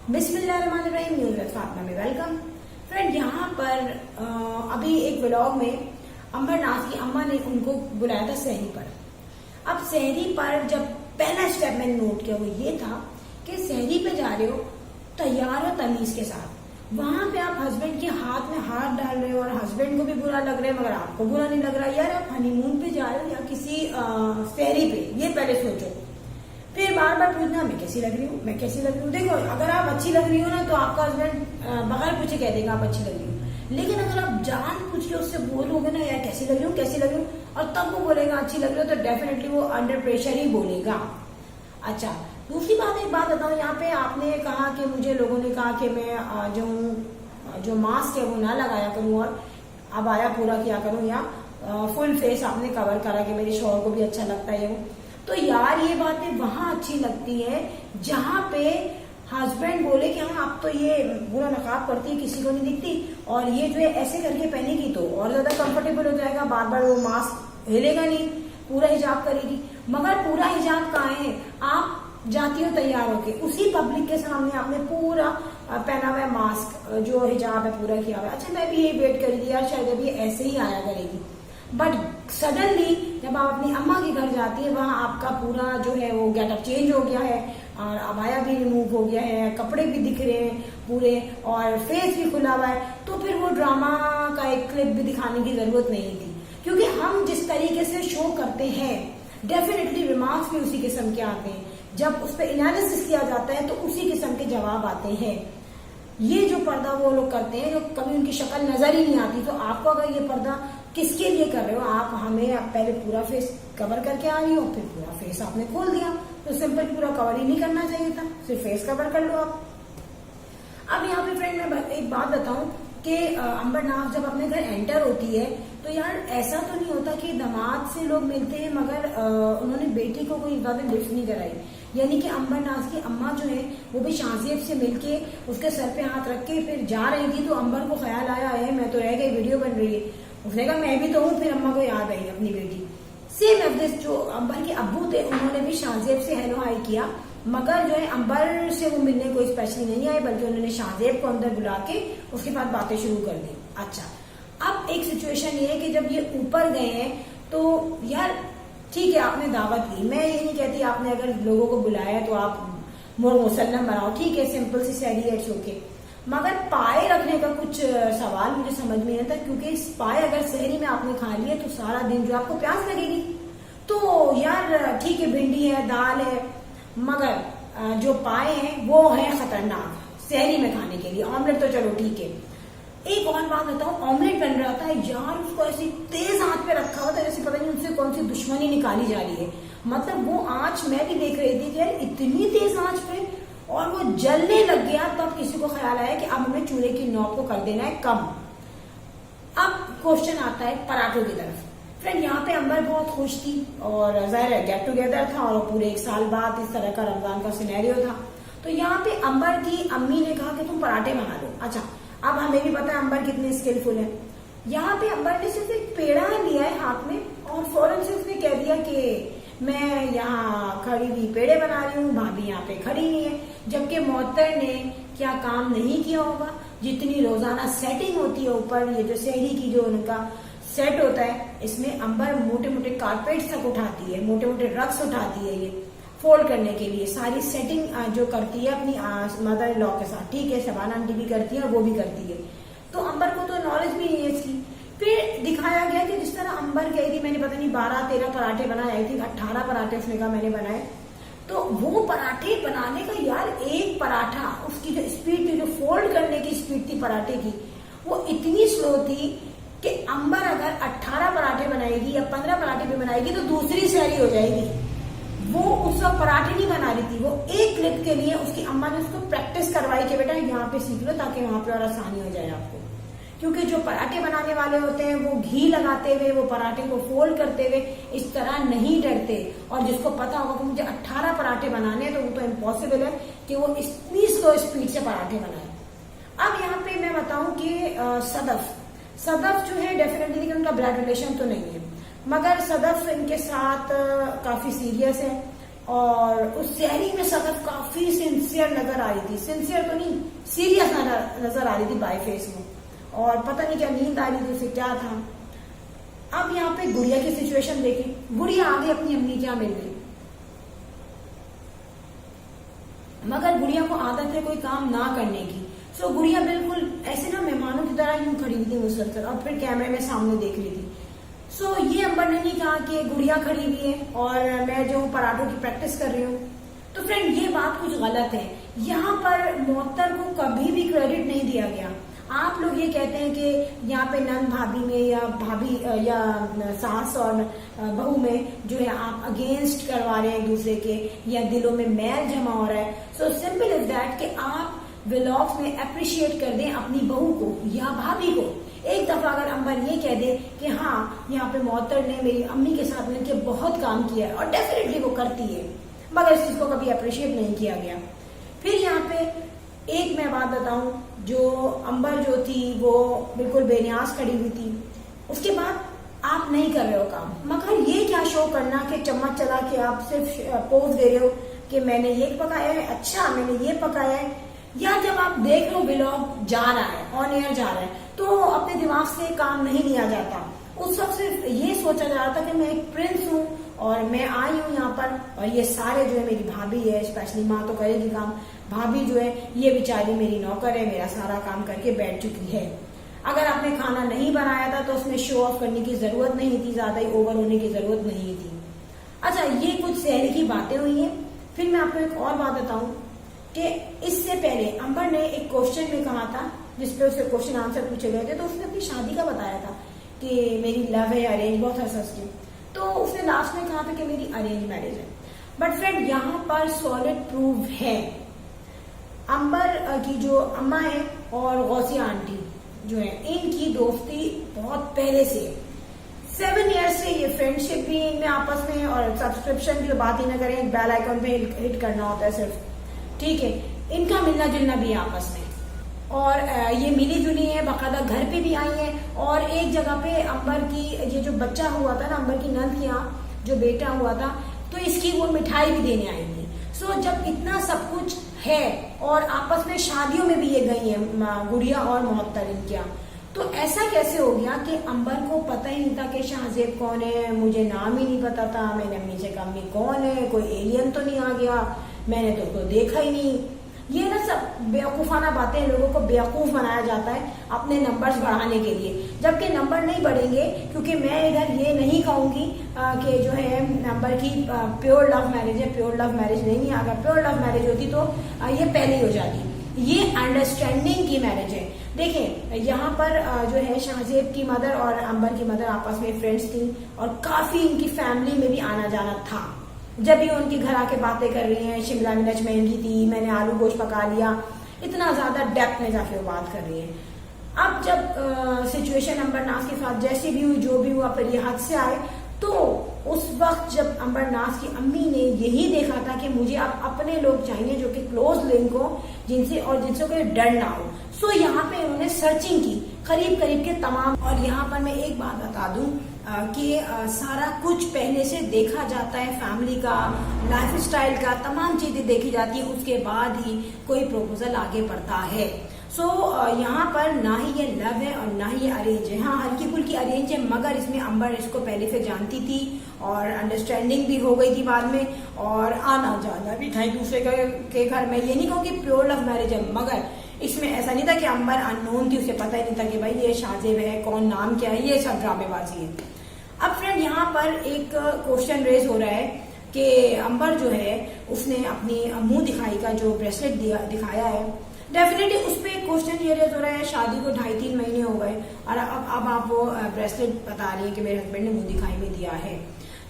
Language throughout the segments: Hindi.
बिस्मिल्लाहिर्रहमानिर्रहीम। न्यूज़ विद फातिमा में वेलकम। फ्रेंड, यहाँ पर अभी एक व्लॉग में अंबर नाज की अम्मा ने उनको बुलाया था सहरी पर। अब सहरी पर जब पहला स्टेप मैंने नोट किया वो ये था कि सहरी पे जा रहे हो तैयार हो तमीज के साथ, वहां पे आप हस्बैंड के हाथ में हाथ डाल रहे हो और हस्बैंड को भी बुरा लग रहा है मगर आपको बुरा नहीं लग रहा। यार, आप हनीमून पे जा रहे हो या किसी सहरी पे, ये पहले सोचो। फिर बार बार पूछना मैं कैसी लग रही हूँ, मैं कैसी लग रही हूँ। देखो, अगर आप अच्छी लग रही हो ना तो आपका हस्बैंड बगैर पूछे कह देगा आप अच्छी लग रही हो। लेकिन अगर आप जान पूछ के उससे बोलोगे ना यार कैसी लग रही हूँ, कैसी लग रही हूँ, और तब वो बोलेगा अच्छी लग रही हो, तो डेफिनेटली वो अंडर प्रेशर ही बोलेगा। अच्छा, दूसरी बात, एक बात बताऊँ, यहाँ पे आपने कहा कि मुझे लोगों ने कहा कि मैं जो मास्क है वो ना लगाया करूँ और अबाया पूरा किया करूँ या फुल फेस आपने कवर करा कि मेरे शौहर को भी अच्छा लगता है वो। तो यार, ये बातें वहां अच्छी लगती है जहां पे हस्बैंड बोले कि हाँ आप तो ये पूरा नकाब करती है, किसी को नहीं दिखती, और ये जो है ऐसे करके पहनेगी तो और ज्यादा कंफर्टेबल हो जाएगा, बार बार वो मास्क हिलेगा नहीं, पूरा हिजाब करेगी। मगर पूरा हिजाब कहाँ है? आप जाती हो तैयार होके, उसी पब्लिक के सामने आपने पूरा पहना हुआ है मास्क, जो हिजाब है पूरा किया हुआ है। अच्छा, मैं भी यही वेट कर रही थी यार शायद अभी ऐसे ही आया करेगी, बट सडनली जब आप अपनी अम्मा के घर जाती है वहां आपका पूरा जो है वो गेटअप चेंज हो गया है और अबाया भी रिमूव हो गया है, कपड़े भी दिख रहे हैं पूरे और फेस भी खुला हुआ है। तो फिर वो ड्रामा का एक क्लिप भी दिखाने की जरूरत नहीं थी, क्योंकि हम जिस तरीके से शो करते हैं डेफिनेटली रिमार्क्स भी उसी किस्म के आते हैं। जब उस पर एनालिसिस किया जाता है तो उसी किस्म के जवाब आते हैं। ये जो पर्दा वो लोग करते हैं जो कभी उनकी शक्ल नजर ही नहीं आती, तो आपको अगर ये पर्दा किसके लिए कर रहे हो, आप हमें पहले पूरा फेस कवर करके आ रही हो, फिर पूरा फेस आपने खोल दिया, तो सिंपल पूरा कवर ही नहीं करना चाहिए था, सिर्फ फेस कवर कर लो आप। अब यहाँ पे फ्रेंड मैं एक बात बताऊं कि अंबर नाज जब अपने घर एंटर होती है तो यार ऐसा तो नहीं होता कि दामाद से लोग मिलते हैं मगर उन्होंने बेटी को कोई ज्यादा लिफ्ट नहीं कराई। यानी कि अंबर नाज की अम्मा जो है वो भी शाहजेब से मिलके उसके सर पे हाथ रख के फिर जा रही थी, तो अंबर को ख्याल आया है मैं तो रह गई, वीडियो बन रही है। उसने कहा मैं भी तो हूँ, फिर अम्मा को याद आई अपनी बेटी। सेम एवरेज जो अंबर के अब्बू थे उन्होंने भी शाहजेब से हेलो हाई किया, मगर जो है अंबर से वो मिलने कोई स्पेशली नहीं आए, बल्कि उन्होंने शाहजेब को अंदर बुला के उसके बाद बातें शुरू कर दी। अच्छा, अब एक सिचुएशन ये है कि जब ये ऊपर गए हैं तो यार ठीक है आपने दावत दी, मैं ये नहीं कहती आपने अगर लोगों को बुलाया तो आप मुसल्लम बनाओ, ठीक है सिंपल सी सैरी इट्स ओके, मगर पाए रखने का कुछ सवाल मुझे समझ में नहीं आता, क्योंकि पाए अगर शहरी में आपने खा लिए तो सारा दिन जो आपको प्यास लगेगी। तो यार ठीक है भिंडी है, दाल है, मगर जो पाए हैं वो है खतरनाक शहरी में खाने के लिए। ऑमलेट तो चलो ठीक है। एक और बात बताऊं, ऑमलेट बन रहा था यार, उसको ऐसी तेज आंच पे रखा हुआ था जैसे पता नहीं उनसे कौन सी दुश्मनी निकाली जा रही है। मतलब वो आंच मैं भी देख रही थी कि यार इतनी तेज आंच पे, और वो जलने लग गया। तब किसी को ख्याल आया कि अब हमें चूल्हे की नौब को कर देना है कम। अब क्वेश्चन आता है पराठों की तरफ। फ्रेंड, यहाँ पे अंबर बहुत खुश थी और जाहिर है गेट टुगेदर था और पूरे 1 साल बाद इस तरह का रमजान का सिनेरियो था। तो यहाँ पे अंबर की अम्मी ने कहा कि तुम पराठे बना लो। अच्छा, अब हमें भी पता है अंबर कितनी स्किलफुल है। यहाँ पे अंबर ने सिर्फ एक पेड़ा लिया है हाथ में और फौरन से उसने कह दिया कि मैं यहाँ खड़ी हुई पेड़े बना रही हूँ, भाभी यहाँ पे खड़ी नहीं है। जबकि मोहतर ने क्या काम नहीं किया होगा, जितनी रोजाना सेटिंग होती है ऊपर, ये जो शहरी की जो उनका सेट होता है, इसमें अंबर मोटे मोटे कारपेट्स तक उठाती है, मोटे मोटे रग्स उठाती है ये फोल्ड करने के लिए, सारी सेटिंग जो करती है अपनी मदर इन लॉ के साथ। ठीक है, शबाना आंटी भी करती है और वो भी करती है, तो अंबर को तो नॉलेज भी नहीं है इसकी। फिर दिखाया गया कि जिस तरह अंबर गई थी, मैंने पता नहीं 12-13 पराठे बनाए, आई थी 18 पराठे उसने कहा मैंने बनाए। तो वो पराठे बनाने का यार एक पराठा, उसकी जो स्पीड थी, जो फोल्ड करने की स्पीड थी पराठे की, वो इतनी स्लो थी कि अंबर अगर 18 पराठे बनाएगी या 15 पराठे भी बनाएगी तो दूसरी सहरी हो जाएगी। वो उस वक्त पराठे नहीं बना रही थी, वो एक क्लिप के लिए उसकी अम्मा ने उसको प्रैक्टिस करवाई कि बेटा यहाँ पे सीख लो ताकि वहां पे और आसानी हो जाए आपको। क्योंकि जो पराठे बनाने वाले होते हैं वो घी लगाते हुए, वो पराठे को फोल्ड करते हुए इस तरह नहीं डरते, और जिसको पता होगा कि मुझे 18 पराठे बनाने हैं तो वो तो इम्पॉसिबल है कि वो इतनी स्लो स्पीड से पराठे बनाए। अब यहाँ पे मैं बताऊं कि सदफ जो है डेफिनेटली उनका ब्लड रिलेशन तो नहीं है, मगर सदफ इनके साथ काफी सीरियस है और उस सहरी में सदफ काफी काफी सिंसियर नजर आ रही थी, सिंसियर तो नहीं, सीरियस नजर आ रही थी बाय फेस वो, और पता नहीं क्या नींद आ रही थी उसे, क्या था। अब यहाँ पे गुड़िया की सिचुएशन देखें, गुड़िया आगे अपनी अम्मी क्या मिल गई, मगर गुड़िया को आदत है कोई काम ना करने की। सो गुड़िया बिल्कुल ऐसे ना मेहमानों की तरह यूं खड़ी हुई थी मुसलसल, और फिर कैमरे में सामने देख रही थी। सो ये अंबर ने नहीं कहा कि गुड़िया खड़ी हुई है और मैं जो पराठों की प्रैक्टिस कर रही हूँ। तो फ्रेंड ये बात कुछ गलत है, यहाँ पर मोहत्तर को कभी भी क्रेडिट नहीं दिया गया। आप लोग ये कहते हैं कि यहाँ पे नंद भाभी में या भाभी या सास और बहू में जो है आप अगेंस्ट करवा रहे हैं एक दूसरे के, या दिलों में मैल जमा हो रहा है। सो सिंपल इज दैट कि आप व्लॉग्स में अप्रिशिएट कर दें अपनी बहू को या भाभी को। एक दफा अगर अंबर ये कह दे कि हाँ यहाँ पे मोहत्तर ने मेरी अम्मी के साथ मिलकर बहुत काम किया है, और डेफिनेटली वो करती है, मगर इस चीज को कभी अप्रिशिएट नहीं किया गया। फिर यहाँ पे एक मैं बात बताऊं, जो अंबर जो थी वो बिल्कुल बेनियाज खड़ी हुई थी। उसके बाद आप नहीं कर रहे हो काम, मगर ये क्या शो करना कि चम्मच चला के आप सिर्फ पोज दे रहे हो कि मैंने ये पकाया है, अच्छा मैंने ये पकाया है। या जब आप देख रहे हो व्लॉग जा रहा है, ऑन एयर जा रहा है, तो अपने दिमाग से काम नहीं लिया जाता। उस वक्त सिर्फ ये सोचा जा रहा था कि मैं एक प्रिंस हूँ और मैं आई हूँ यहाँ पर, और ये सारे जो है मेरी भाभी है, स्पेशली माँ तो करेगी काम, भाभी जो है ये बेचारी मेरी नौकर है, मेरा सारा काम करके बैठ चुकी है। अगर आपने खाना नहीं बनाया था तो उसमें शो ऑफ करने की जरूरत नहीं थी, ज्यादा ही ओवर होने की जरूरत नहीं थी। अच्छा, ये कुछ सहरी की बातें हुई हैं। फिर मैं आपको एक और बात बताऊं कि इससे पहले अंबर ने एक क्वेश्चन में कहा था, जिसपे उससे क्वेश्चन आंसर पूछे गए थे, तो उसने अपनी शादी का बताया था कि मेरी लव है अरेंज, बहुत हंसती। तो उसने लास्ट में कहा था कि मेरी अरेंज मैरिज है। बट फ्रेंड यहाँ पर सॉलिड प्रूफ है, अंबर की जो अम्मा है और गौसिया आंटी जो है, इनकी दोस्ती बहुत पहले से 7 ईयर्स से ये फ्रेंडशिप भी इनमें आपस में, और सब्सक्रिप्शन की बात ही ना करें, बेल आइकन पे हिट करना होता है सिर्फ, ठीक है। इनका मिलना जुलना भी आपस में, और ये मिली जुली है, बाकायदा घर पे भी आई है। और एक जगह पे अंबर की ये जो बच्चा हुआ था ना, अंबर की नंद के यहाँ जो बेटा हुआ था, तो इसकी वो मिठाई भी देने आई थी। सो जब इतना सब कुछ है और आपस में शादियों में भी ये गई है गुड़िया और मोहत्तर इनके यहाँ, तो ऐसा कैसे हो गया कि अंबर को पता ही नहीं था कि शाहजेब कौन है, मुझे नाम ही नहीं पता था। मैंने अम्मी से कहा अम्मी कौन है, कोई एलियन तो नहीं आ गया, मैंने तो उसको देखा ही नहीं। ये ना सब बेवकूफाना बातें, लोगों को बेवकूफ बनाया जाता है अपने नंबर्स बढ़ाने के लिए, जबकि नंबर नहीं बढ़ेंगे। क्योंकि मैं इधर ये नहीं कहूंगी कि जो है नंबर की प्योर लव मैरिज है, प्योर लव मैरिज नहीं है। अगर प्योर लव मैरिज होती तो ये पहले ही हो जाती। ये अंडरस्टैंडिंग की मैरिज है। देखें, यहाँ पर जो है शाहजेब की मदर और अंबर की मदर आपस में फ्रेंड्स थी, और काफी इनकी फैमिली में भी आना जाना था। जब भी उनके घर आके बातें कर रही हैं, शिमला मिर्च महंगी थी, मैंने आलू गोश्त पका लिया, इतना ज्यादा डेप्थ में जाके वो बात कर रही है। अब जब सिचुएशन अंबरनाज के साथ जैसी भी हुई, जो भी हुआ, फिर ये हद से आए, तो उस वक्त जब अंबरनाज की अम्मी ने यही देखा था कि मुझे अब अपने लोग चाहिए जो कि क्लोज लिंक हो, जिनसे कोई डर ना हो। सो यहाँ पे उन्होंने सर्चिंग की करीब करीब के तमाम। और यहाँ पर मैं एक बात बता दूं कि सारा कुछ पहले से देखा जाता है, फैमिली का, लाइफ स्टाइल का, तमाम चीजें देखी जाती है, उसके बाद ही कोई प्रपोजल आगे बढ़ता है। सो यहाँ पर ना ही ये लव है और ना ही ये अरेंज है। हाँ, हल्की फुल्की अरेंज है, मगर इसमें अंबर इसको पहले से जानती थी और अंडरस्टैंडिंग भी हो गई थी बाद में, और आना जाना भी था एक दूसरे के घर में। ये नहीं कहूँ कि प्योर लव मैरिज है, मगर इसमें ऐसा नहीं था कि अंबर अननोन थी, उसे पता ही नहीं था कि भाई ये शाहजेब है, कौन, नाम क्या है, ये सब ड्रामेबाजी है। अब फ्रेंड यहाँ पर एक क्वेश्चन रेज हो रहा है कि अंबर जो है उसने अपनी मुंह दिखाई का जो ब्रेसलेट दिखाया है, डेफिनेटली उस पर एक क्वेश्चन ये रेज हो रहा है, शादी को 2.5-3 महीने हो गए और अब आप वो ब्रेसलेट बता रही है कि मेरे हस्बैंड ने मुंह दिखाई में दिया है।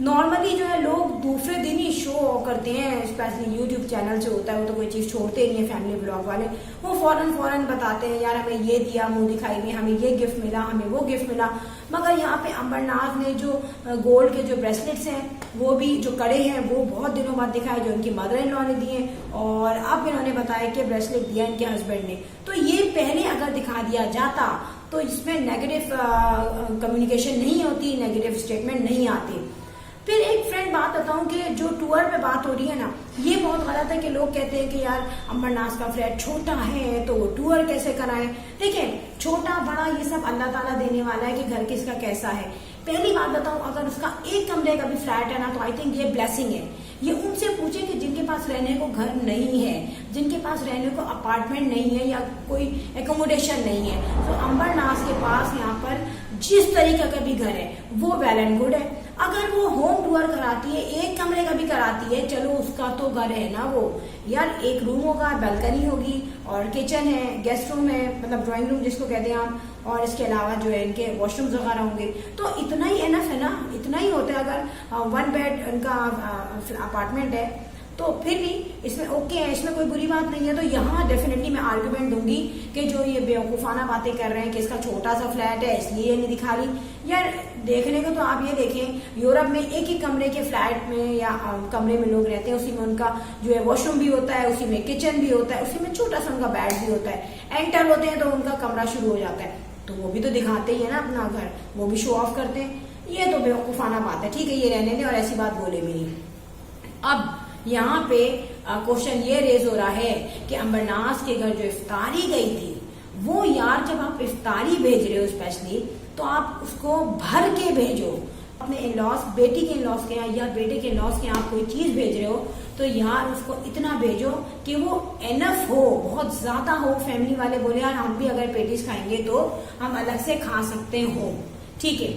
नॉर्मली जो है लोग दूसरे दिन ही शो करते हैं, स्पेशली यूट्यूब चैनल से होता है, वो तो कोई चीज छोड़ते नहीं है फैमिली ब्लॉग वाले, वो फौरन बताते हैं यार हमें ये दिया मुंह दिखाई में, हमें ये गिफ्ट मिला, हमें वो गिफ्ट मिला। मगर यहाँ पे अंबरनाज ने जो गोल्ड के जो ब्रेसलेट्स हैं, वो भी जो कड़े हैं, वो बहुत दिनों बाद दिखाए, जो उनकी मदर इन लॉ ने दिए, और अब इन्होंने बताया कि ब्रेसलेट दिया इनके हस्बैंड ने। तो ये पहले अगर दिखा दिया जाता तो इसमें नेगेटिव कम्युनिकेशन नहीं होती, नेगेटिव स्टेटमेंट नहीं आती। फिर एक फ्रेंड बात बताऊं कि जो टूर पे बात हो रही है ना, ये बहुत गलत है कि लोग कहते हैं कि यार अंबर नाज का फ्लैट छोटा है तो वो टूर कैसे कराएं। देखिए छोटा बड़ा ये सब अल्लाह ताला देने वाला है कि घर किसका कैसा है। पहली बात बताऊं, अगर उसका एक कमरे का भी फ्लैट है ना तो आई थिंक ये ब्लेसिंग है। ये उनसे पूछे कि जिनके पास रहने को घर नहीं है, जिनके पास रहने को अपार्टमेंट नहीं है या कोई एकोमोडेशन नहीं है, तो अंबर नाज के पास यहाँ पर जिस तरीके का भी घर है वो वेल एंड गुड है। अगर वो होम टूर कराती है, एक कमरे का भी कराती है, चलो उसका तो घर है ना वो यार, एक रूम होगा, बालकनी होगी और किचन है, गेस्ट रूम है, मतलब ड्राइंग रूम जिसको कहते हैं आप, और इसके अलावा जो है इनके वॉशरूम्स वगैरह होंगे, तो इतना ही एनफ है ना, इतना ही होता है। अगर 1 बेड उनका अपार्टमेंट है तो फिर भी इसमें ओके है, इसमें कोई बुरी बात नहीं है। तो यहाँ डेफिनेटली मैं आर्गुमेंट दूंगी कि जो ये बेवकूफाना बातें कर रहे हैं कि इसका छोटा सा फ्लैट है इसलिए नहीं दिखा रही। यार देखने को तो आप ये देखें, यूरोप में एक ही कमरे के फ्लैट में या कमरे में लोग रहते हैं, उसी में उनका जो है वॉशरूम भी होता है, उसी में किचन भी होता है, उसी में छोटा सा उनका बेड भी होता है। एंटर होते हैं तो उनका कमरा शुरू हो जाता है, तो वो भी तो दिखाते ही है ना अपना घर, वो भी शो ऑफ करते हैं। ये तो बेवकूफाना बात है, ठीक है, ये रहने दें और ऐसी बात बोले भी नहीं। अब यहाँ पे क्वेश्चन ये रेज हो रहा है कि अंबर नाज के घर जो इफ्तारी गई थी, वो यार जब आप इफ्तारी भेज रहे हो स्पेशली, तो आप उसको भर के भेजो। अपने इन-लॉज, बेटी के इन-लॉज के यहाँ या बेटे के इन-लॉज के यहाँ आप कोई चीज भेज रहे हो तो यार उसको इतना भेजो कि वो एनफ हो, बहुत ज्यादा हो, फैमिली वाले बोले यार हम भी अगर पेटीज खाएंगे तो हम अलग से खा सकते हो, ठीक है।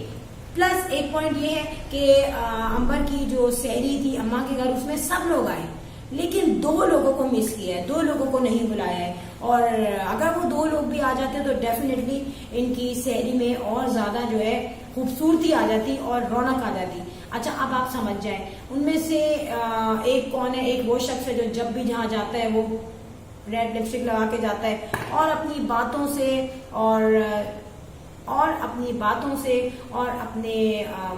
प्लस एक पॉइंट ये है कि अंबर की जो सहरी थी अम्मा के घर, उसमें सब लोग आए, लेकिन 2 लोगों को मिस किया है, 2 लोगों को नहीं बुलाया है। और अगर वो 2 लोग भी आ जाते तो डेफिनेटली इनकी सहरी में और ज्यादा जो है खूबसूरती आ जाती और रौनक आ जाती। अच्छा अब आप समझ जाएं, उनमें से एक कौन है, एक वो शख्स है जो जब भी जहाँ जाता है वो रेड लिपस्टिक लगा के जाता है और अपनी बातों से और अपने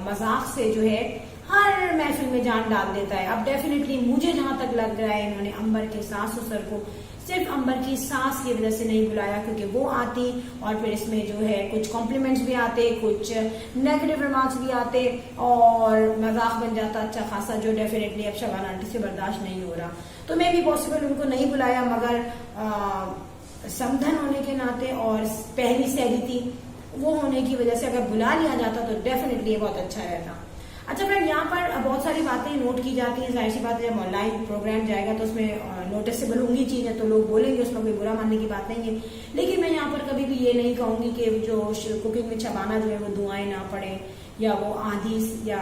मजाक से जो है हर महफिल में जान डाल देता है। अब डेफिनेटली मुझे जहां तक लग रहा है इन्होंने अंबर के सास ससुर को सिर्फ अंबर की सास की वजह से नहीं बुलाया, क्योंकि वो आती और फिर इसमें जो है कुछ कॉम्प्लीमेंट्स भी आते, कुछ नेगेटिव रिमार्क्स भी आते और मजाक बन जाता अच्छा खासा, जो डेफिनेटली अब शबाना आंटी से बर्दाश्त नहीं हो रहा। तो मे भी पॉसिबल उनको नहीं बुलाया, मगर समधन होने के नाते और पहली सहरी थी वो होने की वजह से अगर बुला लिया जाता तो डेफिनेटली बहुत अच्छा रहता। अच्छा फ्रेंड, यहाँ पर बहुत सारी बातें नोट की जाती हैं, जाहिर सी बात है जब ऑनलाइन प्रोग्राम जाएगा तो उसमें नोटिसेबल होंगी चीजें, तो लोग बोलेंगे, उसमें कोई बुरा मानने की बात नहीं है। लेकिन मैं यहाँ पर कभी भी ये नहीं कहूंगी कि जो कुकिंग में शबाना जो है वो दुआएं ना पढ़े या वो हदीस या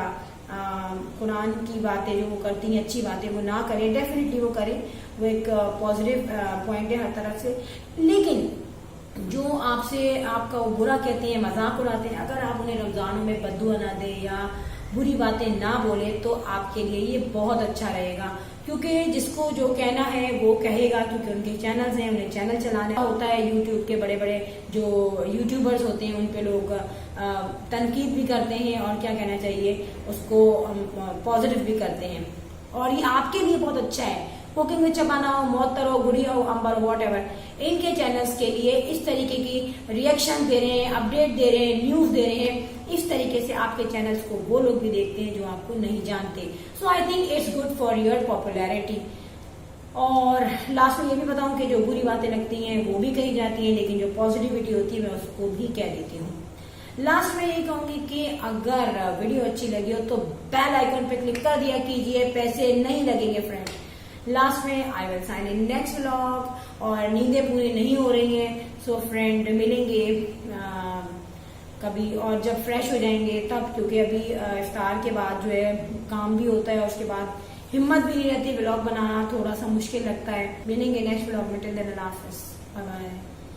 कुरान की बातें जो वो करती हैं, अच्छी बातें वो ना करें, डेफिनेटली वो करें, वो एक पॉजिटिव पॉइंट है हर तरफ से। लेकिन जो आपसे आपका वो बुरा कहते हैं, मजाक उड़ाते हैं, अगर आप उन्हें रमजानों में बद्दुआ ना दें या बुरी बातें ना बोले तो आपके लिए ये बहुत अच्छा रहेगा, क्योंकि जिसको जो कहना है वो कहेगा, क्योंकि उनके चैनल्स हैं, उन्हें चैनल चलाना होता है। यूट्यूब के बड़े बड़े जो यूट्यूबर्स होते हैं उन पे लोग तनकीद भी करते हैं और क्या कहना चाहिए उसको पॉजिटिव भी करते हैं, और ये आपके लिए बहुत अच्छा है। कुकिंग में शबाना हो, मोहतर हो, गुड़िया हो, अंबर, वॉट एवर, इनके चैनल्स के लिए इस तरीके की रिएक्शन दे रहे हैं, अपडेट दे रहे हैं, न्यूज दे रहे हैं, इस तरीके से आपके चैनल्स को वो लोग भी देखते हैं जो आपको नहीं जानते। So I think it's good for your popularity. और लास्ट में ये भी बताऊं कि जो बुरी बातें लगती हैं वो भी कही जाती हैं, लेकिन जो पॉजिटिविटी होती है मैं उसको भी कह देती हूँ। लास्ट में ये कहूंगी कि अगर वीडियो अच्छी लगी हो तो बेल आइकन पे क्लिक कर दिया कीजिए, पैसे नहीं लगेंगे फ्रेंड। लास्ट में I will sign in next vlog, और नींदें पूरी नहीं हो रही हैं, सो फ्रेंड मिलेंगे कभी और जब फ्रेश हो जाएंगे तब, क्योंकि अभी इफ्तार के बाद जो है काम भी होता है और उसके बाद हिम्मत भी नहीं रहती, व्लॉग बनाना थोड़ा सा मुश्किल लगता है। मिलेंगे नेक्स्ट व्लॉग में, टिल देन अल्लाह हाफिज़, बाय बाय।